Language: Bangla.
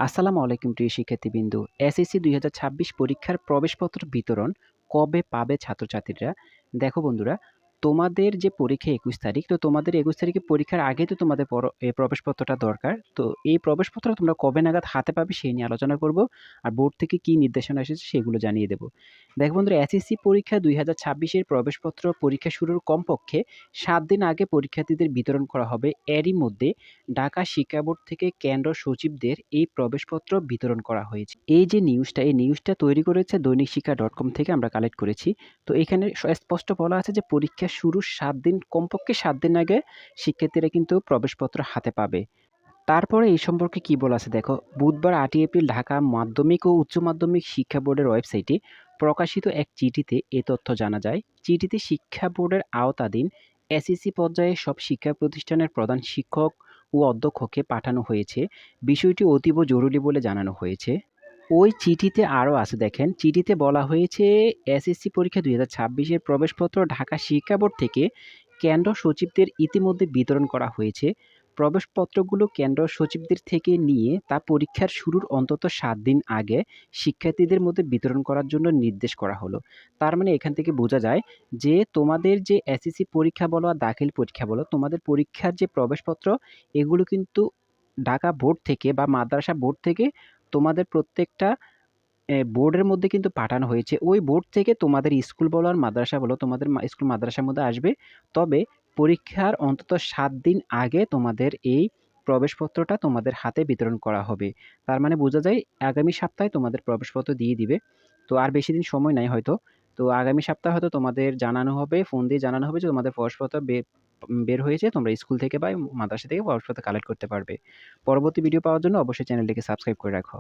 আসসালামু আলাইকুম প্রিয় শিক্ষার্থীবৃন্দু। এসএসসি ২০২৬ পরীক্ষার প্রবেশপত্র বিতরণ কবে পাবে ছাত্রছাত্রীরা? দেখো বন্ধুরা, তোমাদের যে পরীক্ষা ২১ তারিখ, তো তোমাদের ২১ তারিখে পরীক্ষার আগেই তো তোমাদের প্রবেশপত্রটা দরকার। তো এই প্রবেশপত্র তোমরা কবে নাগাদ হাতে পাবে সেই নিয়ে আলোচনা করব। আর বোর্ড থেকে কি নির্দেশনা এসেছে সেগুলো জানিয়ে দেব। দেখো বন্ধুরা, এসএসসি পরীক্ষা ২০২৬ এর প্রবেশপত্র পরীক্ষা শুরুর কমপক্ষে ৭ দিন আগে পরীক্ষার্থীদের বিতরণ করা হবে। এরই মধ্যে ঢাকা শিক্ষা বোর্ড থেকে কেন্দ্র সচিবদের এই প্রবেশপত্র বিতরণ করা হয়েছে। এই যে নিউজটা, এই নিউজটা তৈরি করেছে দৈনিক শিক্ষা .com থেকে আমরা কালেক্ট করেছি। তো এখানে স্পষ্ট বলা আছে যে পরীক্ষা শুরুর ৭ দিন, কমপক্ষে ৭ দিন আগে শিক্ষার্থীরা কিন্তু প্রবেশপত্র হাতে পাবে। তারপরে এই সম্পর্কে কি বলা আছে দেখো, বুধবার ৮ই এপ্রিল ঢাকা মাধ্যমিক ও উচ্চ মাধ্যমিক শিক্ষা বোর্ডের ওয়েবসাইটে প্রকাশিত এক চিঠিতে এ তথ্য জানা যায়। চিঠিতে শিক্ষা বোর্ডের আওতাধীন এসএসসি পর্যায়ে সব শিক্ষা প্রতিষ্ঠানের প্রধান শিক্ষক ও অধ্যক্ষকে পাঠানো হয়েছে। বিষয়টি অতীব জরুরি বলে জানানো হয়েছে। ওই চিঠিতে আরও আছে, দেখেন চিঠিতে বলা হয়েছে এসএসসি পরীক্ষা ২০২৬ এর প্রবেশপত্র ঢাকা শিক্ষা বোর্ড থেকে কেন্দ্র সচিবদের ইতিমধ্যে বিতরণ করা হয়েছে। প্রবেশপত্রগুলো কেন্দ্র সচিবদের থেকে নিয়ে তা পরীক্ষার শুরুর অন্তত ৭ দিন আগে শিক্ষার্থীদের মধ্যে বিতরণ করার জন্য নির্দেশ করা হলো। তার মানে এখান থেকে বোঝা যায় যে তোমাদের যে এসএসসি পরীক্ষা বলো আর দাখিল পরীক্ষা বলো, তোমাদের পরীক্ষার যে প্রবেশপত্র এগুলো কিন্তু ঢাকা বোর্ড থেকে বা মাদ্রাসা বোর্ড থেকে তোমাদের প্রত্যেকটা বোর্ডের মধ্যে কিন্তু পাঠানো হয়েছে। ওই বোর্ড থেকে তোমাদের স্কুল বলো আর মাদ্রাসা বলো, তোমাদের স্কুল মাদ্রাসার মধ্যে আসবে। তবে পরীক্ষার অন্তত ৭ দিন আগে তোমাদের এই প্রবেশপত্রটা তোমাদের হাতে বিতরণ করা হবে। তার মানে বোঝা যায় আগামী সপ্তাহে তোমাদের প্রবেশপত্র দিয়ে দিবে। তো আর বেশি দিন সময় নাই হয়তো। তো আগামী সপ্তাহে হয়তো তোমাদের জানানো হবে, ফোন দিয়ে জানানো হবে যে তোমাদের প্রবেশপত্র বের হয়েছে। তোমরা স্কুল থেকে বা মাদ্রাসা থেকে প্রবেশপত্র কালেক্ট করতে পারবে। পরবর্তী ভিডিও পাওয়ার জন্য অবশ্যই চ্যানেলটিকে সাবস্ক্রাইব করে রাখো।